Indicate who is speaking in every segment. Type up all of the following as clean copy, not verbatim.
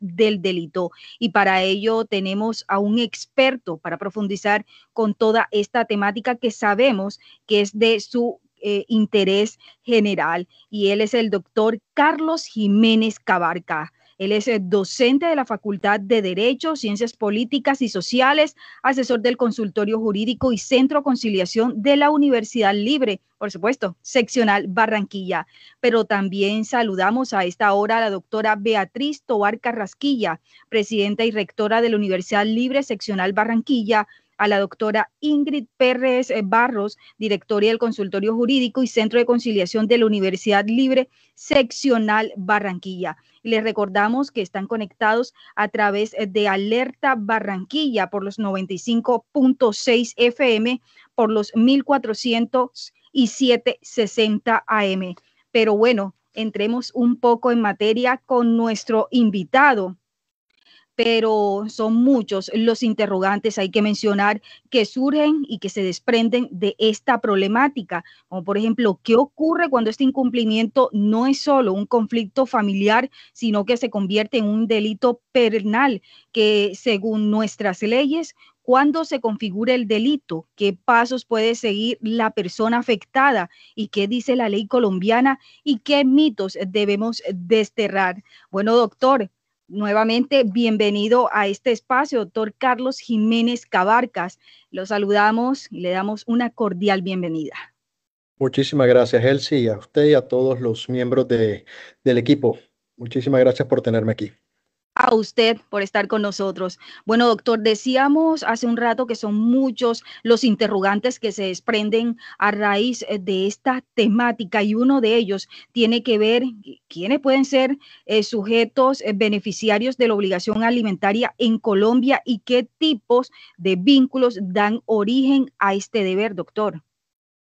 Speaker 1: del delito. Y para ello tenemos a un experto para profundizar con toda esta temática que sabemos que es de su interés general. Y él es el doctor Carlos Jiménez Cabarca. Él es docente de la Facultad de Derecho, Ciencias Políticas y Sociales, asesor del Consultorio Jurídico y Centro de Conciliación de la Universidad Libre, por supuesto, seccional Barranquilla. Pero también saludamos a esta hora a la doctora Beatriz Tovar Carrasquilla, presidenta y rectora de la Universidad Libre, seccional Barranquilla, a la doctora Ingrid Pérez Barros, directora del Consultorio Jurídico y Centro de Conciliación de la Universidad Libre, seccional Barranquilla. Les recordamos que están conectados a través de Alerta Barranquilla por los 95.6 FM, por los 1400 y 760 AM. Pero bueno, entremos un poco en materia con nuestro invitado. Pero son muchos los interrogantes, hay que mencionar, que surgen y que se desprenden de esta problemática, como por ejemplo, ¿qué ocurre cuando este incumplimiento no es solo un conflicto familiar, sino que se convierte en un delito penal que, según nuestras leyes, cuándo se configura el delito, qué pasos puede seguir la persona afectada y qué dice la ley colombiana y qué mitos debemos desterrar? Bueno, doctor, nuevamente, bienvenido a este espacio, doctor Carlos Jiménez Cabarcas. Lo saludamos y le damos una cordial bienvenida.
Speaker 2: Muchísimas gracias, Elsie, a usted y a todos los miembros del equipo. Muchísimas gracias por tenerme aquí.
Speaker 1: A usted por estar con nosotros. Bueno, doctor, decíamos hace un rato que son muchos los interrogantes que se desprenden a raíz de esta temática y uno de ellos tiene que ver quiénes pueden ser sujetos beneficiarios de la obligación alimentaria en Colombia y qué tipos de vínculos dan origen a este deber, doctor.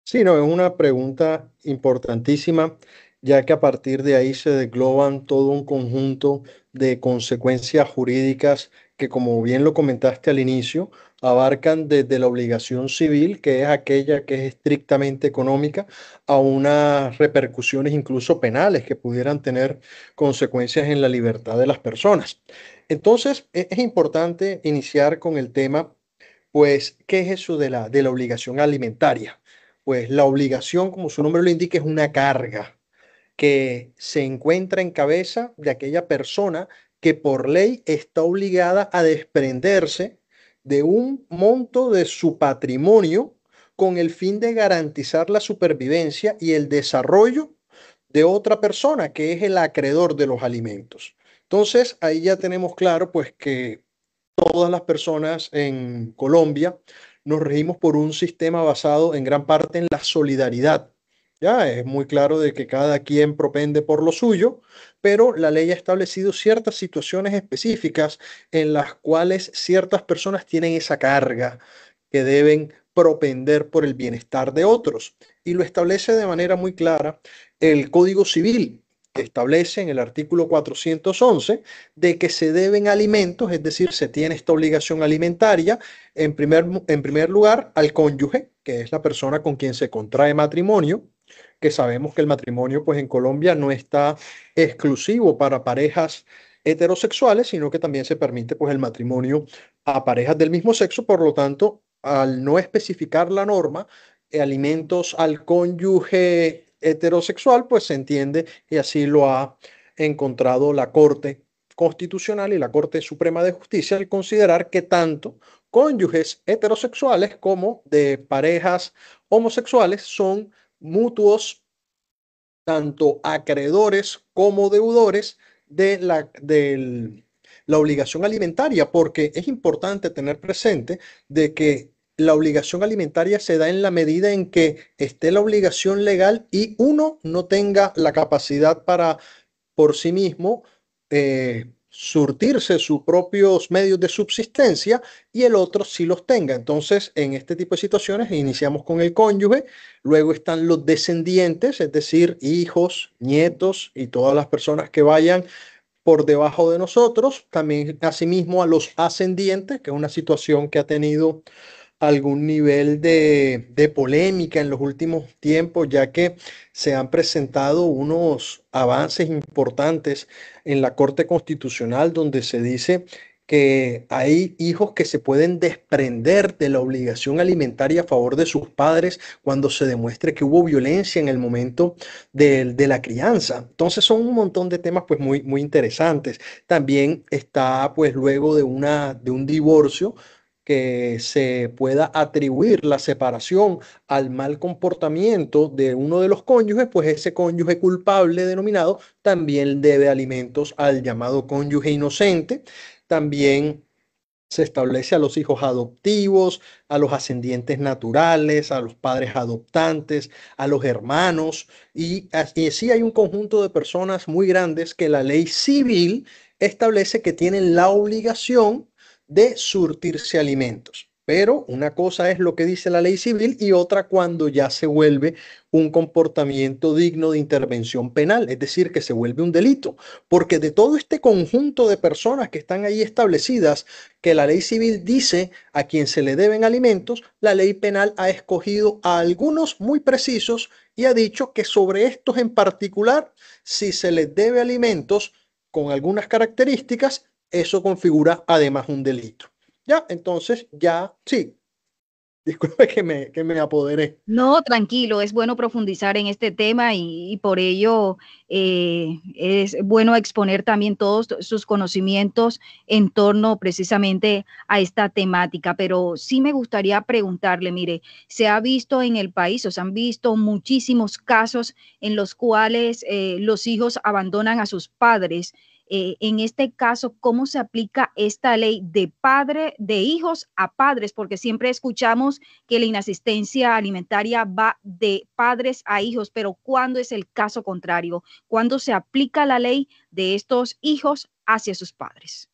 Speaker 2: Sí, no, es una pregunta importantísima, ya que a partir de ahí se desgloban todo un conjunto de consecuencias jurídicas que, como bien lo comentaste al inicio, abarcan desde la obligación civil, que es aquella que es estrictamente económica, a unas repercusiones incluso penales que pudieran tener consecuencias en la libertad de las personas. Entonces, es importante iniciar con el tema, pues, ¿qué es eso de la obligación alimentaria? Pues la obligación, como su nombre lo indica, es una carga que se encuentra en cabeza de aquella persona que por ley está obligada a desprenderse de un monto de su patrimonio con el fin de garantizar la supervivencia y el desarrollo de otra persona, que es el acreedor de los alimentos. Entonces, ahí ya tenemos claro, pues, que todas las personas en Colombia nos regimos por un sistema basado en gran parte en la solidaridad. Ya es muy claro de que cada quien propende por lo suyo, pero la ley ha establecido ciertas situaciones específicas en las cuales ciertas personas tienen esa carga que deben propender por el bienestar de otros. Y lo establece de manera muy clara el Código Civil, que establece en el artículo 411 de que se deben alimentos, es decir, se tiene esta obligación alimentaria, en primer lugar al cónyuge, que es la persona con quien se contrae matrimonio, que sabemos que el matrimonio pues en Colombia no está exclusivo para parejas heterosexuales, sino que también se permite pues el matrimonio a parejas del mismo sexo. Por lo tanto, al no especificar la norma, alimentos al cónyuge heterosexual, pues se entiende y así lo ha encontrado la Corte Constitucional y la Corte Suprema de Justicia al considerar que tanto cónyuges heterosexuales como de parejas homosexuales son mutuos, tanto acreedores como deudores de la obligación alimentaria, porque es importante tener presente de que la obligación alimentaria se da en la medida en que esté la obligación legal y uno no tenga la capacidad para por sí mismo surtirse sus propios medios de subsistencia y el otro sí los tenga. Entonces, en este tipo de situaciones iniciamos con el cónyuge, luego están los descendientes, es decir, hijos, nietos y todas las personas que vayan por debajo de nosotros, también asimismo a los ascendientes, que es una situación que ha tenido algún nivel de polémica en los últimos tiempos, ya que se han presentado unos avances importantes en la Corte Constitucional donde se dice que hay hijos que se pueden desprender de la obligación alimentaria a favor de sus padres cuando se demuestre que hubo violencia en el momento de la crianza. Entonces son un montón de temas pues muy interesantes. También está pues luego de un divorcio que se pueda atribuir la separación al mal comportamiento de uno de los cónyuges, pues ese cónyuge culpable denominado también debe alimentos al llamado cónyuge inocente. También se establece a los hijos adoptivos, a los ascendientes naturales, a los padres adoptantes, a los hermanos, y así hay un conjunto de personas muy grandes que la ley civil establece que tienen la obligación de surtirse alimentos. Pero una cosa es lo que dice la ley civil y otra cuando ya se vuelve un comportamiento digno de intervención penal, es decir, que se vuelve un delito. Porque de todo este conjunto de personas que están ahí establecidas, que la ley civil dice a quien se le deben alimentos, la ley penal ha escogido a algunos muy precisos y ha dicho que sobre estos en particular, si se les debe alimentos con algunas características, eso configura además un delito. Ya, entonces, ya, sí, disculpe que me apoderé.
Speaker 1: No, tranquilo, es bueno profundizar en este tema y por ello es bueno exponer también todos sus conocimientos en torno precisamente a esta temática. Pero sí me gustaría preguntarle, mire, se ha visto en el país, o se han visto muchísimos casos en los cuales los hijos abandonan a sus padres. En este caso, ¿cómo se aplica esta ley de hijos a padres? Porque siempre escuchamos que la inasistencia alimentaria va de padres a hijos, pero ¿cuándo es el caso contrario? ¿Cuándo se aplica la ley de estos hijos hacia sus padres?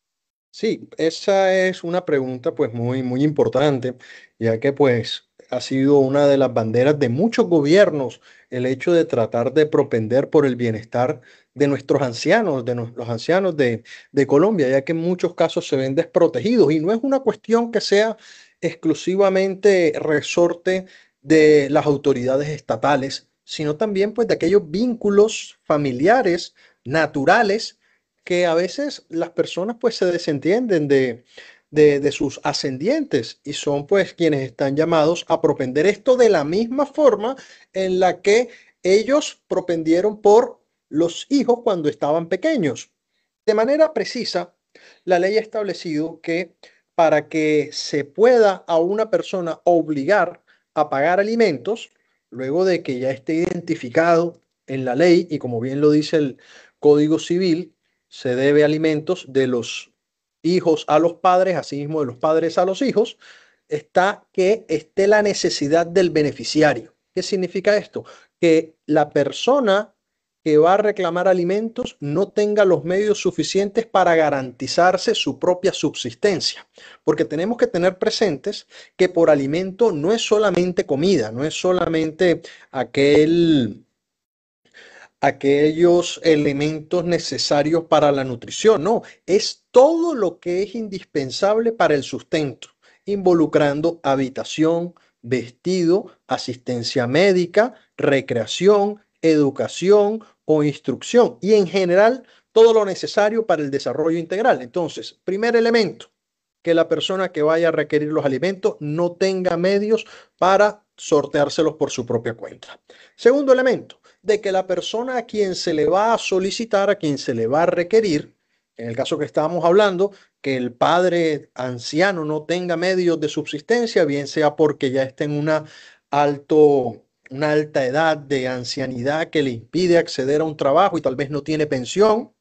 Speaker 2: Sí, esa es una pregunta pues muy importante, ya que pues ha sido una de las banderas de muchos gobiernos el hecho de tratar de propender por el bienestar de nuestros ancianos, los ancianos de Colombia, ya que en muchos casos se ven desprotegidos y no es una cuestión que sea exclusivamente resorte de las autoridades estatales, sino también pues de aquellos vínculos familiares naturales que a veces las personas pues se desentienden de sus ascendientes y son pues quienes están llamados a propender esto de la misma forma en la que ellos propendieron por los hijos cuando estaban pequeños. De manera precisa, la ley ha establecido que para que se pueda a una persona obligar a pagar alimentos, luego de que ya esté identificado en la ley y como bien lo dice el Código Civil, se debe alimentos de los hijos a los padres, asimismo de los padres a los hijos, está que esté la necesidad del beneficiario. ¿Qué significa esto? Que la persona que va a reclamar alimentos no tenga los medios suficientes para garantizarse su propia subsistencia. Porque tenemos que tener presentes que por alimento no es solamente comida, no es solamente aquellos elementos necesarios para la nutrición, no, es todo lo que es indispensable para el sustento, involucrando habitación, vestido, asistencia médica, recreación, educación o instrucción y en general todo lo necesario para el desarrollo integral. Entonces, primer elemento, que la persona que vaya a requerir los alimentos no tenga medios para sorteárselos por su propia cuenta. Segundo elemento, de que la persona a quien se le va a solicitar, a quien se le va a requerir, en el caso que estábamos hablando, que el padre anciano no tenga medios de subsistencia, bien sea porque ya está en una alta edad de ancianidad que le impide acceder a un trabajo y tal vez no tiene pensión.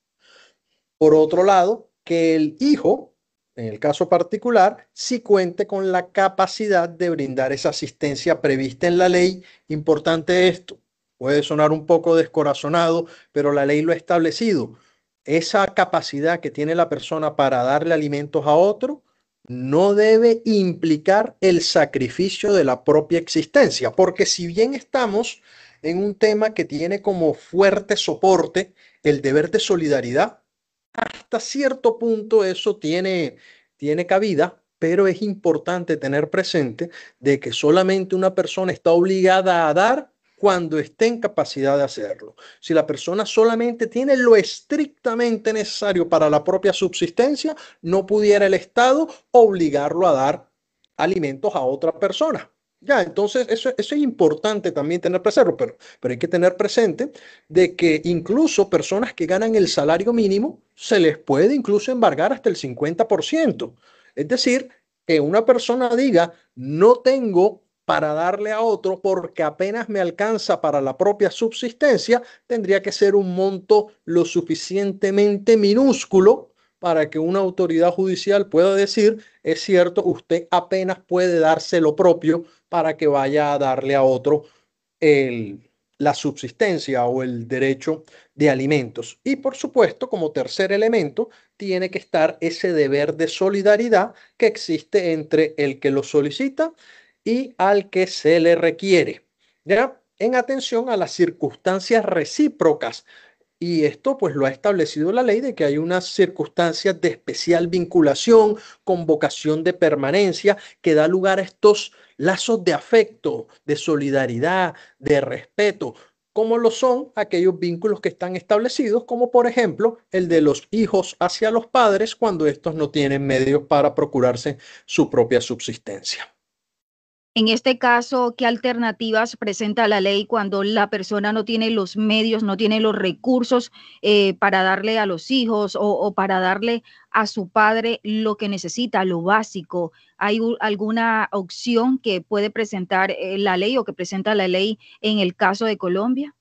Speaker 2: Por otro lado, que el hijo, en el caso particular, sí cuente con la capacidad de brindar esa asistencia prevista en la ley. Importante esto, puede sonar un poco descorazonado, pero la ley lo ha establecido. Esa capacidad que tiene la persona para darle alimentos a otro no debe implicar el sacrificio de la propia existencia, porque si bien estamos en un tema que tiene como fuerte soporte el deber de solidaridad, hasta cierto punto eso tiene cabida pero es importante tener presente de que solamente una persona está obligada a dar cuando esté en capacidad de hacerlo. Si la persona solamente tiene lo estrictamente necesario para la propia subsistencia, no pudiera el Estado obligarlo a dar alimentos a otra persona. Ya, entonces eso es importante también tener presente, pero hay que tener presente de que incluso personas que ganan el salario mínimo se les puede incluso embargar hasta el 50%. Es decir, que una persona diga, no tengo para darle a otro porque apenas me alcanza para la propia subsistencia, tendría que ser un monto lo suficientemente minúsculo para que una autoridad judicial pueda decir, es cierto, usted apenas puede darse lo propio para que vaya a darle a otro el, la subsistencia o el derecho de alimentos. Y por supuesto, como tercer elemento, tiene que estar ese deber de solidaridad que existe entre el que lo solicita y al que se le requiere, ¿ya? En atención a las circunstancias recíprocas. Y esto pues lo ha establecido la ley de que hay unas circunstancias de especial vinculación con vocación de permanencia que da lugar a estos lazos de afecto, de solidaridad, de respeto, como lo son aquellos vínculos que están establecidos, como por ejemplo el de los hijos hacia los padres cuando estos no tienen medios para procurarse su propia subsistencia.
Speaker 1: En este caso, ¿qué alternativas presenta la ley cuando la persona no tiene los medios, no tiene los recursos para darle a los hijos o para darle a su padre lo que necesita, lo básico? ¿Hay alguna opción que puede presentar la ley o que presenta la ley en el caso de Colombia?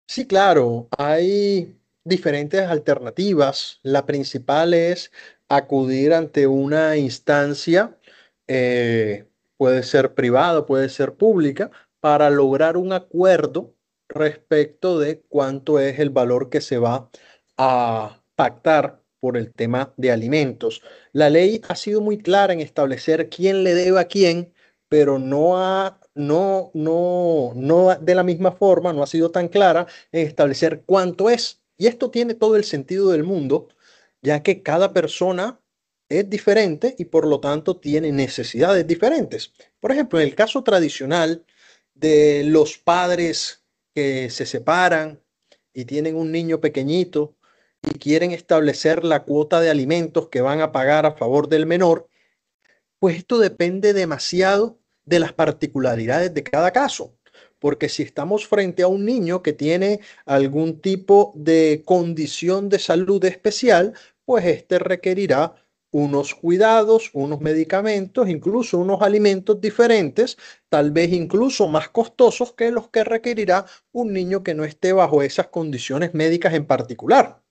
Speaker 2: Sí, claro, hay diferentes alternativas. La principal es acudir ante una instancia, puede ser privada, puede ser pública, para lograr un acuerdo respecto de cuánto es el valor que se va a pactar por el tema de alimentos. La ley ha sido muy clara en establecer quién le debe a quién, pero no de la misma forma, no ha sido tan clara en establecer cuánto es. Y esto tiene todo el sentido del mundo, ya que cada persona es diferente y por lo tanto tiene necesidades diferentes. Por ejemplo, en el caso tradicional de los padres que se separan y tienen un niño pequeñito y quieren establecer la cuota de alimentos que van a pagar a favor del menor, pues esto depende demasiado de las particularidades de cada caso. Porque si estamos frente a un niño que tiene algún tipo de condición de salud especial, pues este requerirá unos cuidados, unos medicamentos, incluso unos alimentos diferentes, tal vez incluso más costosos que los que requerirá un niño que no esté bajo esas condiciones médicas en particular.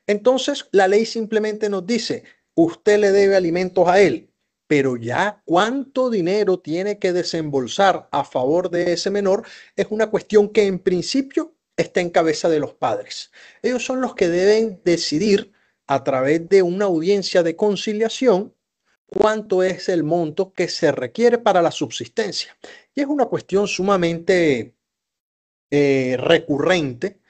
Speaker 2: Entonces, la ley simplemente nos dice, usted le debe alimentos a él, pero ya cuánto dinero tiene que desembolsar a favor de ese menor es una cuestión que en principio está en cabeza de los padres. Ellos son los que deben decidir a través de una audiencia de conciliación cuánto es el monto que se requiere para la subsistencia. Y es una cuestión sumamente recurrente,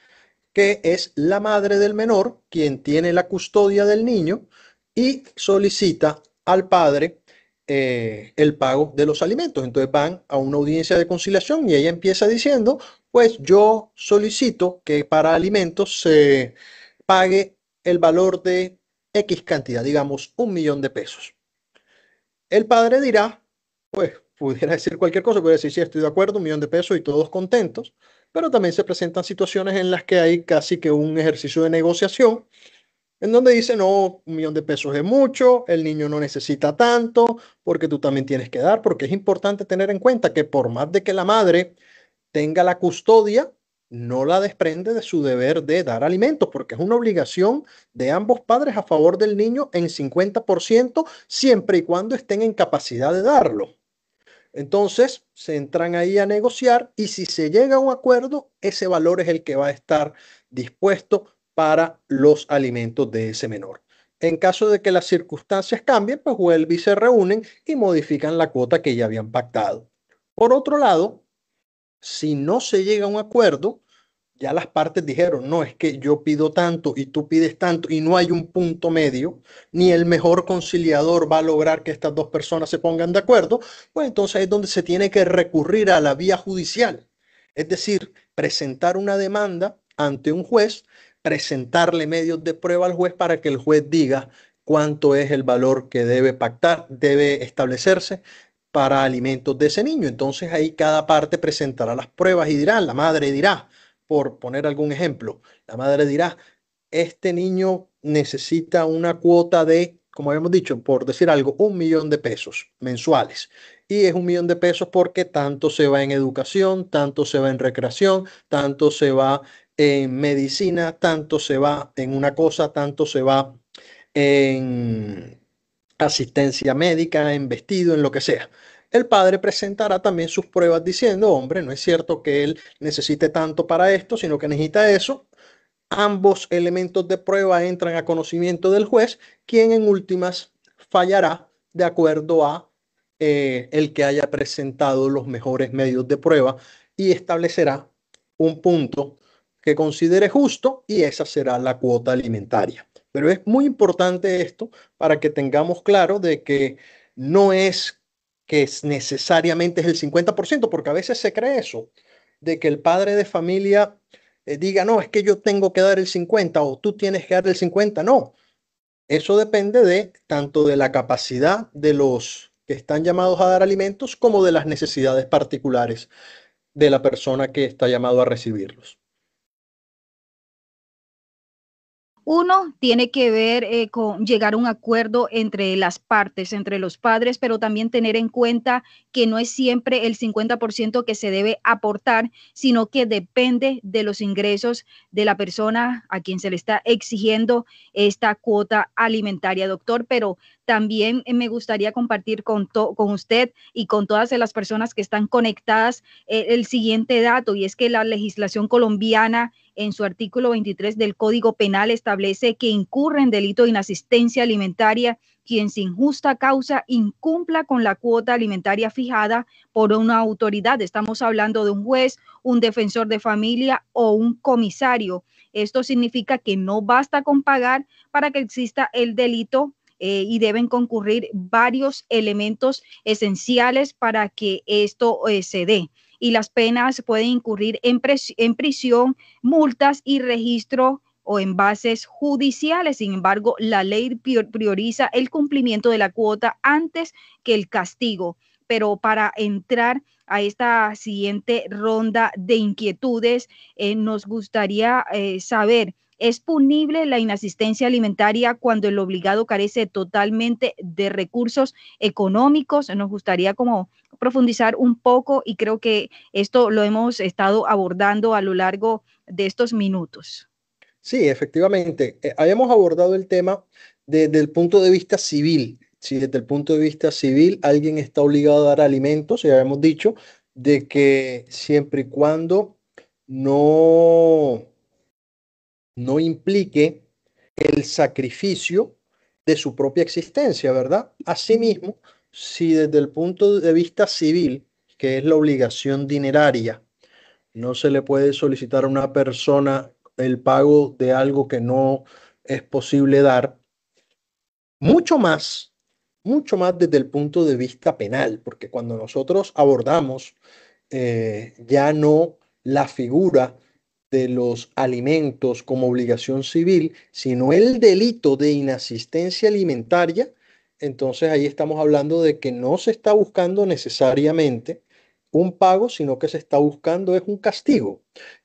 Speaker 2: que es la madre del menor quien tiene la custodia del niño y solicita al padre el pago de los alimentos. Entonces van a una audiencia de conciliación y ella empieza diciendo, pues yo solicito que para alimentos se pague el valor de X cantidad, digamos 1.000.000 de pesos. El padre dirá, pues pudiera decir cualquier cosa, puede decir, sí, estoy de acuerdo, 1.000.000 de pesos y todos contentos, pero también se presentan situaciones en las que hay casi que un ejercicio de negociación, en donde dice, no, 1.000.000 de pesos es mucho, el niño no necesita tanto, porque tú también tienes que dar, porque es importante tener en cuenta que por más de que la madre tenga la custodia, no la desprende de su deber de dar alimentos, porque es una obligación de ambos padres a favor del niño en 50%, siempre y cuando estén en capacidad de darlo. Entonces, se entran ahí a negociar y si se llega a un acuerdo, ese valor es el que va a estar dispuesto para los alimentos de ese menor. En caso de que las circunstancias cambien, pues vuelven y se reúnen y modifican la cuota que ya habían pactado. Por otro lado, si no se llega a un acuerdo, ya las partes dijeron, no, es que yo pido tanto y tú pides tanto y no hay un punto medio, ni el mejor conciliador va a lograr que estas dos personas se pongan de acuerdo, pues entonces es donde se tiene que recurrir a la vía judicial. Es decir, presentar una demanda ante un juez, presentarle medios de prueba al juez para que el juez diga cuánto es el valor que debe pactar, debe establecerse para alimentos de ese niño. Entonces ahí cada parte presentará las pruebas y dirá, la madre dirá, por poner algún ejemplo, la madre dirá, este niño necesita una cuota de, como habíamos dicho, por decir algo, 1.000.000 de pesos mensuales. Y es 1.000.000 de pesos porque tanto se va en educación, tanto se va en recreación, tanto se va en medicina, tanto se va en una cosa, tanto se va en asistencia médica, en vestido, en lo que sea. El padre presentará también sus pruebas diciendo, hombre, no es cierto que él necesite tanto para esto, sino que necesita eso. Ambos elementos de prueba entran a conocimiento del juez, quien en últimas fallará de acuerdo a el que haya presentado los mejores medios de prueba y establecerá un punto que considere justo y esa será la cuota alimentaria. Pero es muy importante esto para que tengamos claro de que no es que necesariamente es el 50%, porque a veces se cree eso, de que el padre de familia diga, no, es que yo tengo que dar el 50 o tú tienes que dar el 50. No, eso depende de tanto de la capacidad de los que están llamados a dar alimentos como de las necesidades particulares de la persona que está llamado a recibirlos.
Speaker 1: Uno tiene que ver con llegar a un acuerdo entre las partes, entre los padres, pero también tener en cuenta que no es siempre el 50% que se debe aportar, sino que depende de los ingresos de la persona a quien se le está exigiendo esta cuota alimentaria, doctor. Pero también me gustaría compartir con usted y con todas las personas que están conectadas el siguiente dato, y es que la legislación colombiana en su artículo 23 del Código Penal establece que incurre en delito de inasistencia alimentaria quien sin justa causa incumpla con la cuota alimentaria fijada por una autoridad. Estamos hablando de un juez, un defensor de familia o un comisario. Esto significa que no basta con pagar para que exista el delito, y deben concurrir varios elementos esenciales para que esto se dé. Y las penas pueden incurrir en prisión, multas y registro o en bases judiciales. Sin embargo, la ley prioriza el cumplimiento de la cuota antes que el castigo. Pero para entrar a esta siguiente ronda de inquietudes, nos gustaría saber, ¿es punible la inasistencia alimentaria cuando el obligado carece totalmente de recursos económicos? Nos gustaría como profundizar un poco y creo que esto lo hemos estado abordando a lo largo de estos minutos.
Speaker 2: Sí, efectivamente, habíamos abordado el tema desde el punto de vista civil. Si desde el punto de vista civil alguien está obligado a dar alimentos, ya habíamos dicho de que siempre y cuando no, no implique el sacrificio de su propia existencia, ¿verdad? Asimismo, si desde el punto de vista civil, que es la obligación dineraria, no se le puede solicitar a una persona el pago de algo que no es posible dar, mucho más desde el punto de vista penal, porque cuando nosotros abordamos ya no la figura de los alimentos como obligación civil, sino el delito de inasistencia alimentaria, entonces ahí estamos hablando de que no se está buscando necesariamente un pago, sino que se está buscando es un castigo.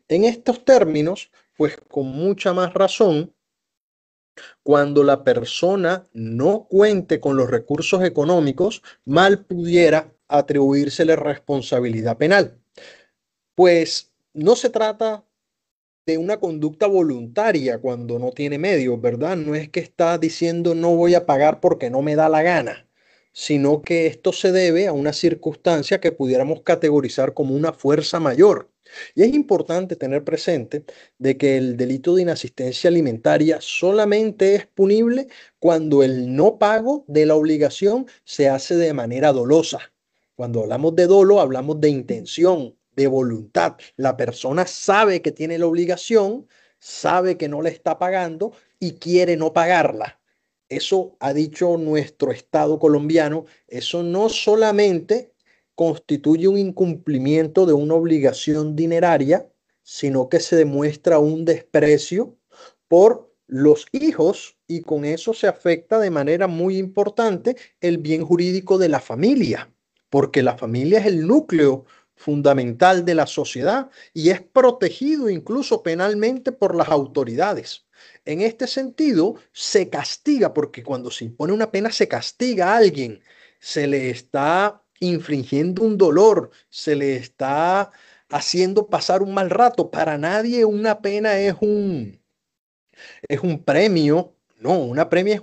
Speaker 2: En estos términos, pues con mucha más razón, cuando la persona no cuente con los recursos económicos, mal pudiera atribuírsele responsabilidad penal. Pues no se trata de una conducta voluntaria cuando no tiene medios, ¿verdad? No es que está diciendo no voy a pagar porque no me da la gana, sino que esto se debe a una circunstancia que pudiéramos categorizar como una fuerza mayor. Y es importante tener presente de que el delito de inasistencia alimentaria solamente es punible cuando el no pago de la obligación se hace de manera dolosa. Cuando hablamos de dolo, hablamos de intención, de voluntad. La persona sabe que tiene la obligación, sabe que no la está pagando y quiere no pagarla. Eso ha dicho nuestro Estado colombiano. Eso no solamente constituye un incumplimiento de una obligación dineraria, sino que se demuestra un desprecio por los hijos y con eso se afecta de manera muy importante el bien jurídico de la familia, porque la familia es el núcleo fundamental de la sociedad y es protegido incluso penalmente por las autoridades. En este sentido, se castiga, porque cuando se impone una pena se castiga a alguien, se le está infringiendo un dolor, se le está haciendo pasar un mal rato. Para nadie una pena es un premio. No, una pena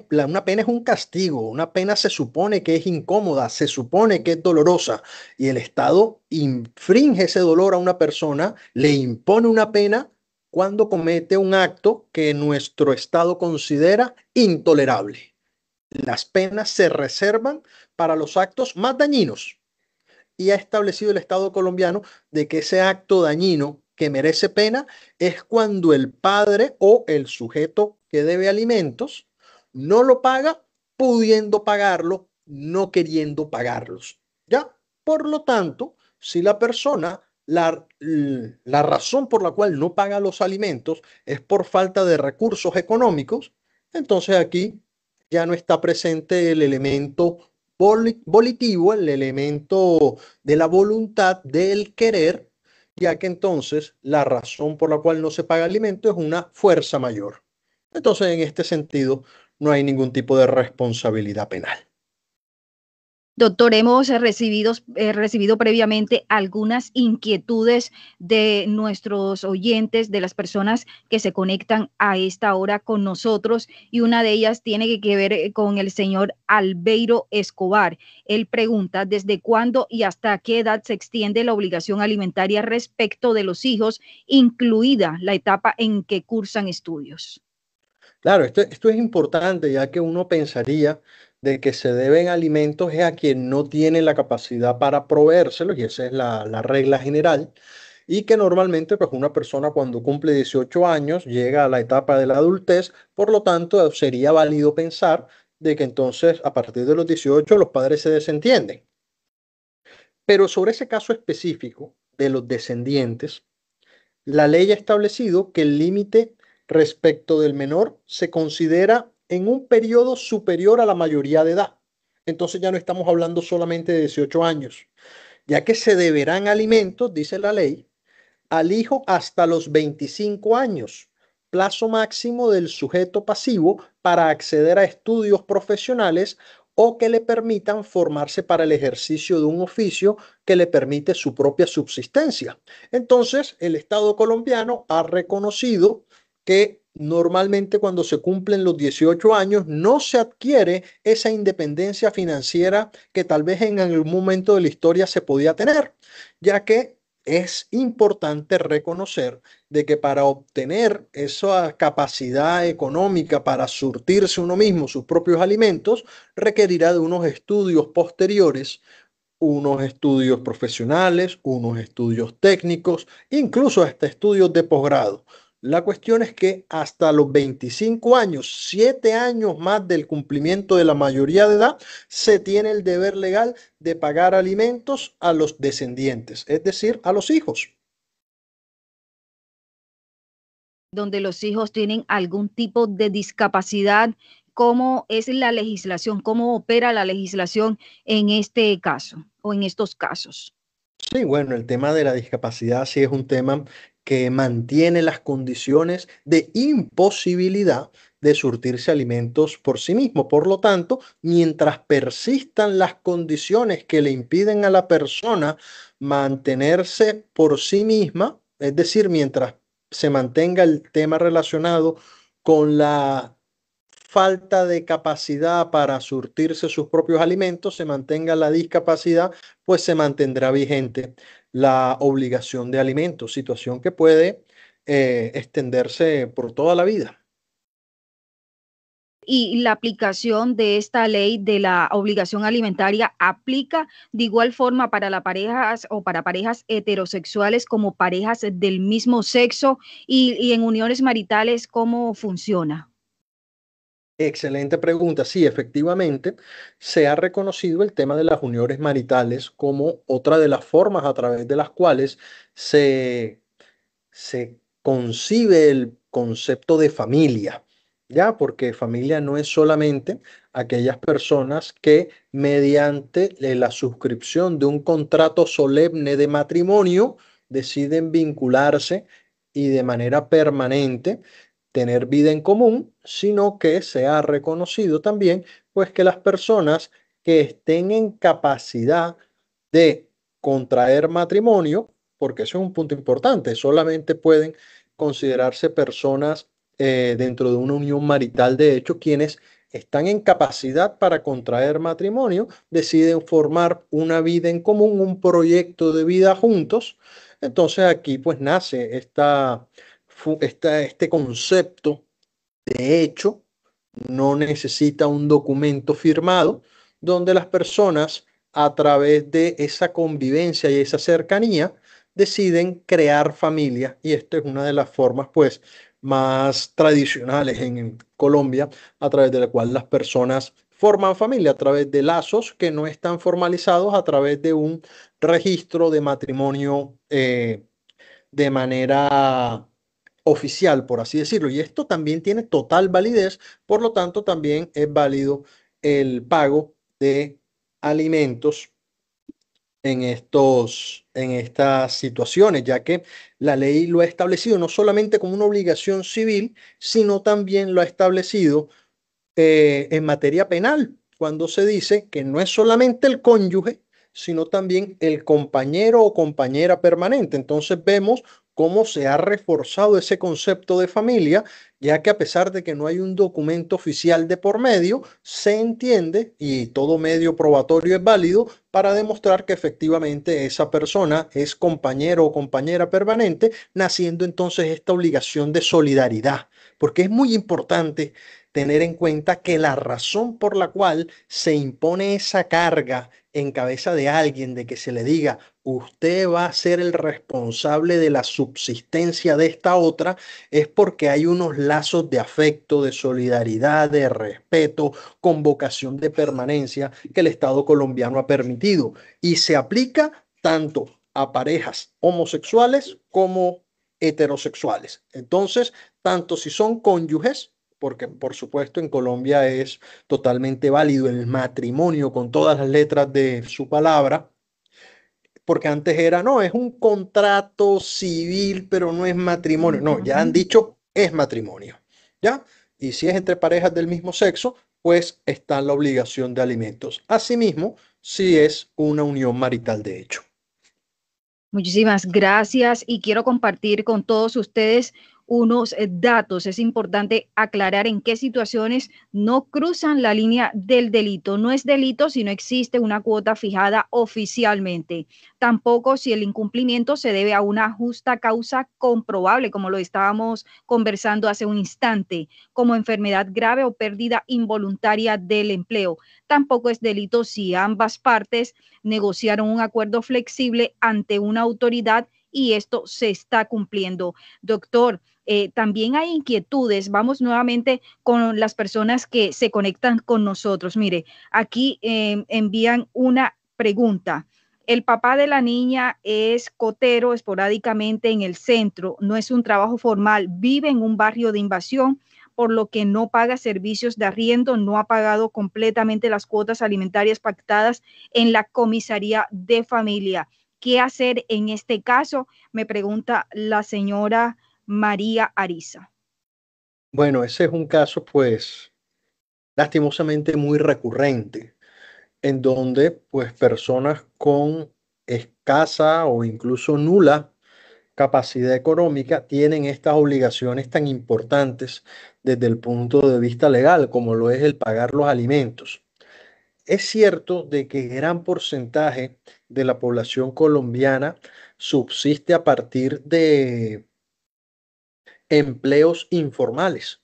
Speaker 2: es un castigo. Una pena se supone que es incómoda, se supone que es dolorosa. Y el Estado infringe ese dolor a una persona, le impone una pena cuando comete un acto que nuestro Estado considera intolerable. Las penas se reservan para los actos más dañinos y ha establecido el Estado colombiano de que ese acto dañino que merece pena es cuando el padre o el sujeto que debe alimentos no lo paga pudiendo pagarlo, no queriendo pagarlos. ¿Ya? Por lo tanto, si la persona, la razón por la cual no paga los alimentos es por falta de recursos económicos, entonces aquí ya no está presente el elemento volitivo, el elemento de la voluntad, del querer, ya que entonces la razón por la cual no se paga alimento es una fuerza mayor. Entonces, en este sentido, no hay ningún tipo de responsabilidad penal.
Speaker 1: Doctor, hemos recibido previamente algunas inquietudes de nuestros oyentes, de las personas que se conectan a esta hora con nosotros, y una de ellas tiene que ver con el señor Albeiro Escobar. Él pregunta, ¿desde cuándo y hasta qué edad se extiende la obligación alimentaria respecto de los hijos, incluida la etapa en que cursan estudios?
Speaker 2: Claro, esto es importante, ya que uno pensaría de que se deben alimentos es a quien no tiene la capacidad para proveérselos, y esa es la regla general, y que normalmente pues una persona cuando cumple 18 años llega a la etapa de la adultez, por lo tanto sería válido pensar de que entonces a partir de los 18 los padres se desentienden. Pero sobre ese caso específico de los descendientes, la ley ha establecido que el límite respecto del menor se considera en un periodo superior a la mayoría de edad. Entonces ya no estamos hablando solamente de 18 años, ya que se deberán alimentos, dice la ley, al hijo hasta los 25 años, plazo máximo del sujeto pasivo para acceder a estudios profesionales o que le permitan formarse para el ejercicio de un oficio que le permite su propia subsistencia. Entonces, el Estado colombiano ha reconocido que normalmente cuando se cumplen los 18 años no se adquiere esa independencia financiera que tal vez en algún momento de la historia se podía tener, ya que es importante reconocer de que para obtener esa capacidad económica para surtirse uno mismo sus propios alimentos, requerirá de unos estudios posteriores, unos estudios profesionales, unos estudios técnicos, incluso hasta estudios de posgrado. La cuestión es que hasta los 25 años, 7 años más del cumplimiento de la mayoría de edad, se tiene el deber legal de pagar alimentos a los descendientes, es decir, a los hijos.
Speaker 1: Donde los hijos tienen algún tipo de discapacidad, ¿cómo es la legislación? ¿Cómo opera la legislación en este caso o en estos casos?
Speaker 2: Sí, bueno, el tema de la discapacidad sí es un tema que mantiene las condiciones de imposibilidad de surtirse alimentos por sí mismo. Por lo tanto, mientras persistan las condiciones que le impiden a la persona mantenerse por sí misma, es decir, mientras se mantenga el tema relacionado con la falta de capacidad para surtirse sus propios alimentos, se mantenga la discapacidad, pues se mantendrá vigente la obligación de alimentos, situación que puede extenderse por toda la vida.
Speaker 1: Y la aplicación de esta ley de la obligación alimentaria aplica de igual forma para las parejas o para parejas heterosexuales como parejas del mismo sexo y en uniones maritales, ¿cómo funciona?
Speaker 2: Excelente pregunta. Sí, efectivamente, se ha reconocido el tema de las uniones maritales como otra de las formas a través de las cuales se concibe el concepto de familia, ¿ya? Porque familia no es solamente aquellas personas que mediante la suscripción de un contrato solemne de matrimonio deciden vincularse y de manera permanente tener vida en común, sino que se ha reconocido también pues que las personas que estén en capacidad de contraer matrimonio, porque eso es un punto importante, solamente pueden considerarse personas dentro de una unión marital, de hecho, quienes están en capacidad para contraer matrimonio, deciden formar una vida en común, un proyecto de vida juntos. Entonces aquí pues nace este concepto de hecho, no necesita un documento firmado donde las personas a través de esa convivencia y esa cercanía deciden crear familia y esta es una de las formas pues más tradicionales en Colombia a través de la cual las personas forman familia a través de lazos que no están formalizados a través de un registro de matrimonio de manera oficial, por así decirlo. Y esto también tiene total validez, por lo tanto también es válido el pago de alimentos en estas situaciones, ya que la ley lo ha establecido no solamente como una obligación civil, sino también lo ha establecido en materia penal, cuando se dice que no es solamente el cónyuge, sino también el compañero o compañera permanente. Entonces vemos cómo se ha reforzado ese concepto de familia, ya que a pesar de que no hay un documento oficial de por medio, se entiende y todo medio probatorio es válido para demostrar que efectivamente esa persona es compañero o compañera permanente, naciendo entonces esta obligación de solidaridad, porque es muy importante tener en cuenta que la razón por la cual se impone esa carga en cabeza de alguien de que se le diga, usted va a ser el responsable de la subsistencia de esta otra, es porque hay unos lazos de afecto, de solidaridad, de respeto, con vocación de permanencia que el Estado colombiano ha permitido y se aplica tanto a parejas homosexuales como heterosexuales. Entonces, tanto si son cónyuges, porque por supuesto en Colombia es totalmente válido el matrimonio con todas las letras de su palabra, porque antes era, no, es un contrato civil, pero no es matrimonio. No, ya han
Speaker 1: Ujú.
Speaker 2: dicho, es matrimonio, ¿ya? Y si es entre parejas del mismo sexo, pues está en la obligación de alimentos. Asimismo, si es una unión marital de hecho.
Speaker 1: Muchísimas gracias y quiero compartir con todos ustedes unos datos. Es importante aclarar en qué situaciones no cruzan la línea del delito. No es delito si no existe una cuota fijada oficialmente. Tampoco si el incumplimiento se debe a una justa causa comprobable, como lo estábamos conversando hace un instante, como enfermedad grave o pérdida involuntaria del empleo. Tampoco es delito si ambas partes negociaron un acuerdo flexible ante una autoridad y esto se está cumpliendo. Doctor, también hay inquietudes. Vamos nuevamente con las personas que se conectan con nosotros. Mire, aquí envían una pregunta. El papá de la niña es cotero esporádicamente en el centro, no es un trabajo formal, vive en un barrio de invasión, por lo que no paga servicios de arriendo, no ha pagado completamente las cuotas alimentarias pactadas en la comisaría de familia. ¿Qué hacer en este caso? Me pregunta la señora María Ariza.
Speaker 2: Bueno, ese es un caso pues lastimosamente muy recurrente en donde pues personas con escasa o incluso nula capacidad económica tienen estas obligaciones tan importantes desde el punto de vista legal como lo es el pagar los alimentos. Es cierto de que gran porcentaje de la población colombiana subsiste a partir de empleos informales.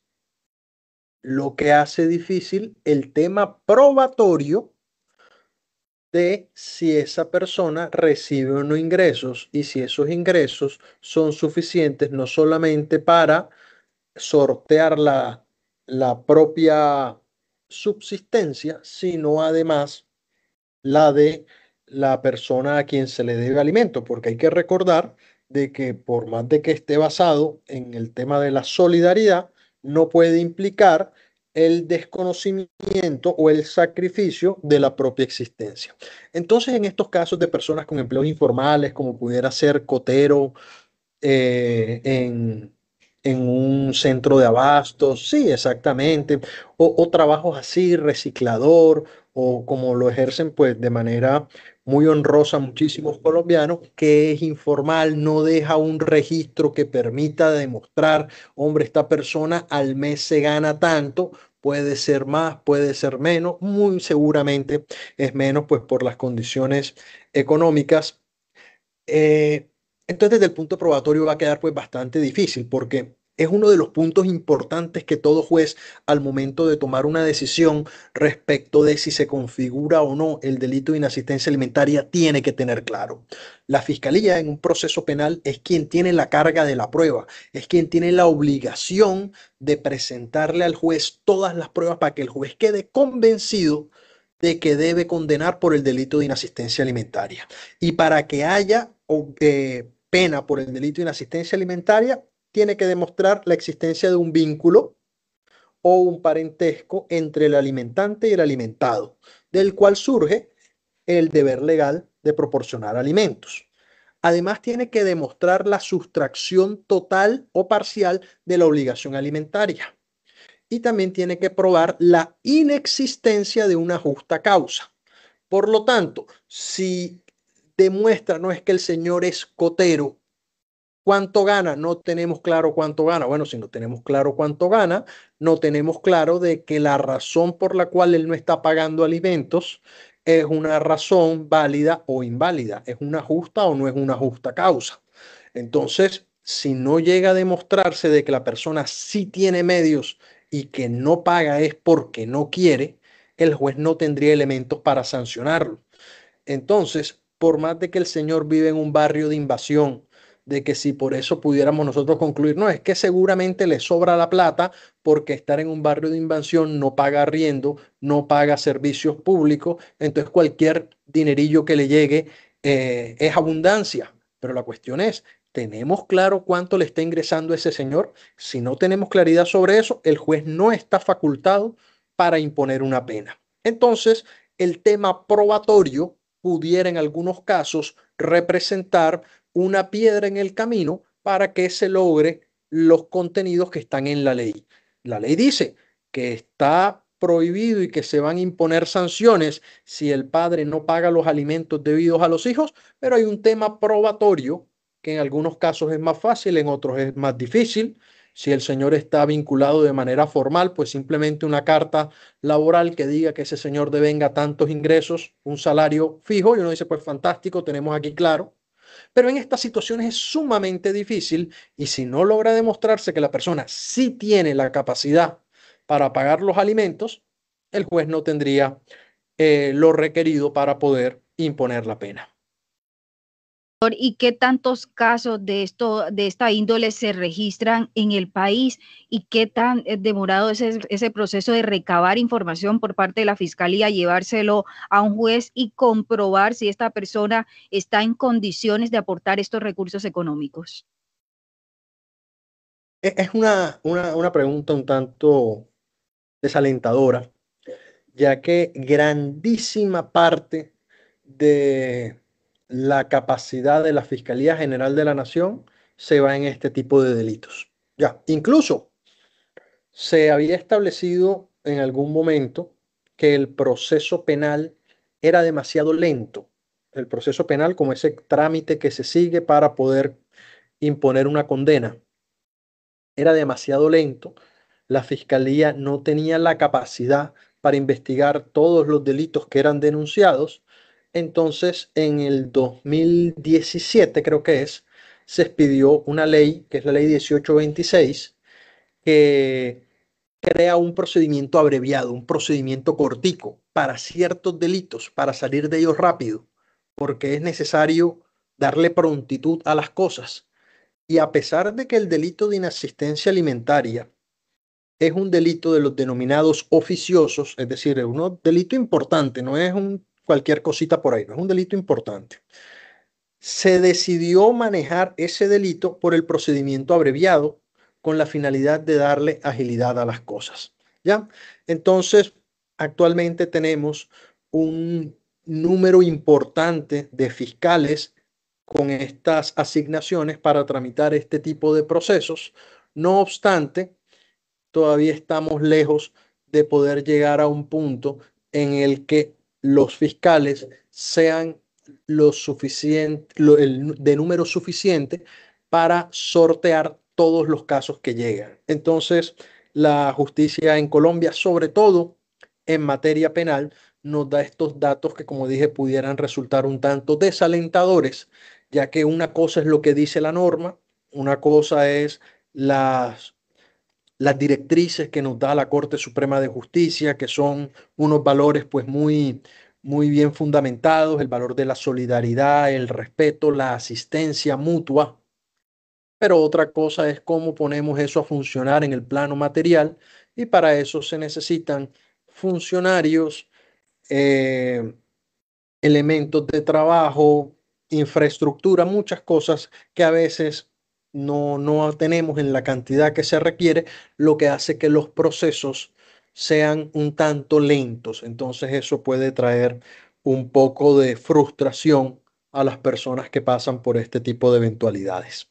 Speaker 2: lo que hace difícil el tema probatorio de si esa persona recibe o no ingresos y si esos ingresos son suficientes no solamente para sortear la propia subsistencia, sino además la de la persona a quien se le debe alimento, porque hay que recordar de que por más de que esté basado en el tema de la solidaridad, no puede implicar el desconocimiento o el sacrificio de la propia existencia. Entonces, en estos casos de personas con empleos informales, como pudiera ser cotero, eh, en, en un centro de abastos, sí, exactamente, o trabajos así, reciclador, o como lo ejercen pues de manera muy honrosa muchísimos colombianos, que es informal, no deja un registro que permita demostrar, hombre, esta persona al mes se gana tanto. Puede ser más, puede ser menos, muy seguramente es menos, pues por las condiciones económicas. eh, entonces, desde el punto probatorio va a quedar pues bastante difícil porque es uno de los puntos importantes que todo juez al momento de tomar una decisión respecto de si se configura o no el delito de inasistencia alimentaria tiene que tener claro. La fiscalía en un proceso penal es quien tiene la carga de la prueba, es quien tiene la obligación de presentarle al juez todas las pruebas para que el juez quede convencido de que debe condenar por el delito de inasistencia alimentaria. Y para que haya pena por el delito de inasistencia alimentaria, tiene que demostrar la existencia de un vínculo o un parentesco entre el alimentante y el alimentado, del cual surge el deber legal de proporcionar alimentos. Además, tiene que demostrar la sustracción total o parcial de la obligación alimentaria. Y también tiene que probar la inexistencia de una justa causa. Por lo tanto, si demuestra, no es que el señor es cotero, ¿cuánto gana? No tenemos claro cuánto gana. Bueno, si no tenemos claro cuánto gana, no tenemos claro de que la razón por la cual él no está pagando alimentos es una razón válida o inválida, es una justa o no es una justa causa. Entonces, si no llega a demostrarse de que la persona sí tiene medios y que no paga es porque no quiere, el juez no tendría elementos para sancionarlo. Entonces, por más de que el señor vive en un barrio de invasión, de que si por eso pudiéramos nosotros concluir, no, es que seguramente le sobra la plata porque estar en un barrio de invasión no paga arriendo, no paga servicios públicos, entonces cualquier dinerillo que le llegue es abundancia. Pero la cuestión es, ¿tenemos claro cuánto le está ingresando ese señor? Si no tenemos claridad sobre eso, el juez no está facultado para imponer una pena. Entonces, el tema probatorio pudiera en algunos casos representar una piedra en el camino para que se logre los contenidos que están en la ley. La ley dice que está prohibido y que se van a imponer sanciones si el padre no paga los alimentos debidos a los hijos, pero hay un tema probatorio que en algunos casos es más fácil, en otros es más difícil. Si el señor está vinculado de manera formal, pues simplemente una carta laboral que diga que ese señor devenga tantos ingresos, un salario fijo, y uno dice, pues fantástico, tenemos aquí claro. Pero en estas situaciones es sumamente difícil y si no logra demostrarse que la persona sí tiene la capacidad para pagar los alimentos, el juez no tendría lo requerido para poder imponer la pena.
Speaker 1: ¿Y qué tantos casos de de esta índole se registran en el país y qué tan demorado es ese proceso de recabar información por parte de la fiscalía, llevárselo a un juez y comprobar si esta persona está en condiciones de aportar estos recursos económicos?
Speaker 2: Es una pregunta un tanto desalentadora, ya que grandísima parte de la capacidad de la Fiscalía General de la Nación se va en este tipo de delitos. Ya, incluso se había establecido en algún momento que el proceso penal era demasiado lento. El proceso penal como ese trámite que se sigue para poder imponer una condena era demasiado lento. La fiscalía no tenía la capacidad para investigar todos los delitos que eran denunciados. Entonces, en el 2017, creo que se expidió una ley, que es la ley 1826, que crea un procedimiento abreviado, un procedimiento cortico para ciertos delitos, para salir de ellos rápido, porque es necesario darle prontitud a las cosas. Y a pesar de que el delito de inasistencia alimentaria es un delito de los denominados oficiosos, es decir, es un delito importante, no es cualquier cosita por ahí, no es un delito importante. Se decidió manejar ese delito por el procedimiento abreviado con la finalidad de darle agilidad a las cosas. ¿Ya? Entonces, actualmente tenemos un número importante de fiscales con estas asignaciones para tramitar este tipo de procesos. No obstante, todavía estamos lejos de poder llegar a un punto en el que los fiscales sean de número suficiente para sortear todos los casos que llegan. Entonces, la justicia en Colombia, sobre todo en materia penal, nos da estos datos que, como dije, pudieran resultar un tanto desalentadores, ya que una cosa es lo que dice la norma, una cosa es las directrices que nos da la Corte Suprema de Justicia, que son unos valores pues muy bien fundamentados, el valor de la solidaridad, el respeto, la asistencia mutua. Pero otra cosa es cómo ponemos eso a funcionar en el plano material, y para eso se necesitan funcionarios, eh, elementos de trabajo, infraestructura, muchas cosas que a veces no tenemos en la cantidad que se requiere, lo que hace que los procesos sean un tanto lentos. Entonces eso puede traer un poco de frustración a las personas que pasan por este tipo de eventualidades.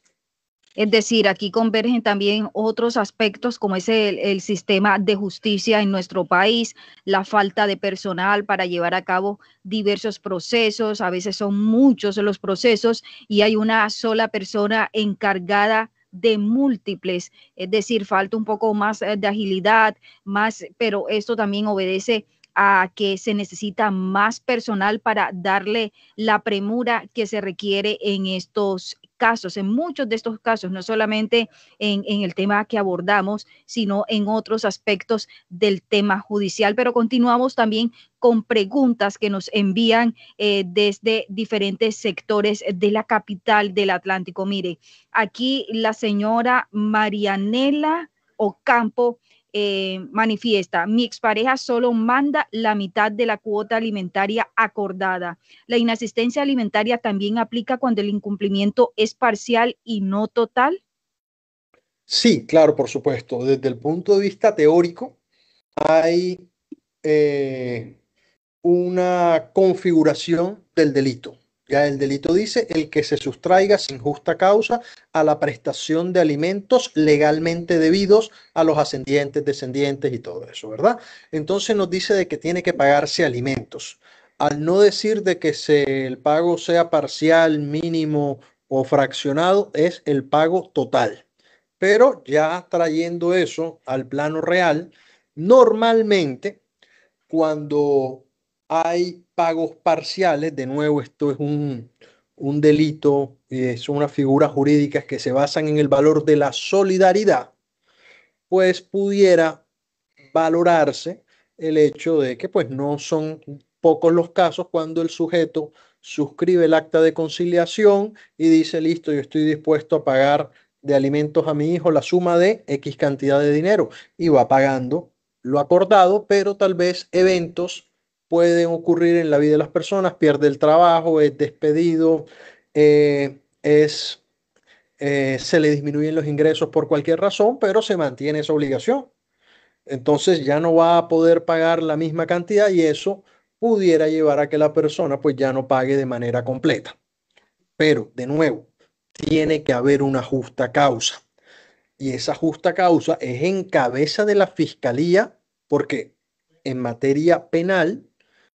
Speaker 1: Es decir, aquí convergen también otros aspectos como es el sistema de justicia en nuestro país, la falta de personal para llevar a cabo diversos procesos, a veces son muchos los procesos y hay una sola persona encargada de múltiples, es decir, falta un poco más de agilidad, más, pero esto también obedece a que se necesita más personal para darle la premura que se requiere en estos casos, en muchos de estos casos, no solamente en el tema que abordamos, sino en otros aspectos del tema judicial. Pero continuamos también con preguntas que nos envían desde diferentes sectores de la capital del Atlántico. Mire, aquí la señora Marianela Ocampo manifiesta, mi expareja solo manda la mitad de la cuota alimentaria acordada. La inasistencia alimentaria también aplica cuando el incumplimiento es parcial y no total.
Speaker 2: Sí, claro, por supuesto. Desde el punto de vista teórico, hay eh, una configuración del delito. Ya el delito dice el que se sustraiga sin justa causa a la prestación de alimentos legalmente debidos a los ascendientes, descendientes y todo eso, ¿verdad? Entonces nos dice de que tiene que pagarse alimentos. Al no decir de que el pago sea parcial, mínimo o fraccionado, es el pago total. Pero ya trayendo eso al plano real, normalmente cuando hay pagos parciales, de nuevo, esto es un delito, son unas figuras jurídicas que se basan en el valor de la solidaridad, pues pudiera valorarse el hecho de que pues no son pocos los casos cuando el sujeto suscribe el acta de conciliación y dice, listo, yo estoy dispuesto a pagar de alimentos a mi hijo la suma de X cantidad de dinero, y va pagando lo acordado, pero tal vez eventos pueden ocurrir en la vida de las personas, pierde el trabajo, es despedido, se le disminuyen los ingresos por cualquier razón, pero se mantiene esa obligación. Entonces ya no va a poder pagar la misma cantidad, y eso pudiera llevar a que la persona pues ya no pague de manera completa. Pero de nuevo, tiene que haber una justa causa, y esa justa causa es en cabeza de la fiscalía, porque en materia penal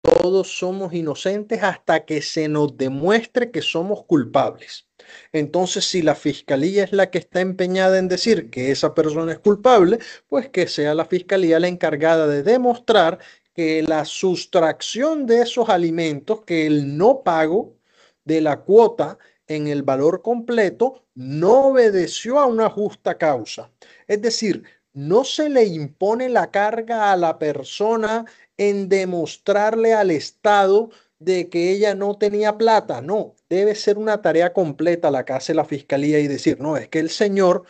Speaker 2: todos somos inocentes hasta que se nos demuestre que somos culpables. Entonces, si la fiscalía es la que está empeñada en decir que esa persona es culpable, pues que sea la fiscalía la encargada de demostrar que la sustracción de esos alimentos, que el no pago de la cuota en el valor completo, no obedeció a una justa causa. Es decir, no se le impone la carga a la persona en demostrarle al Estado de que ella no tenía plata. No, debe ser una tarea completa la que hace la fiscalía y decir, no, es que el señor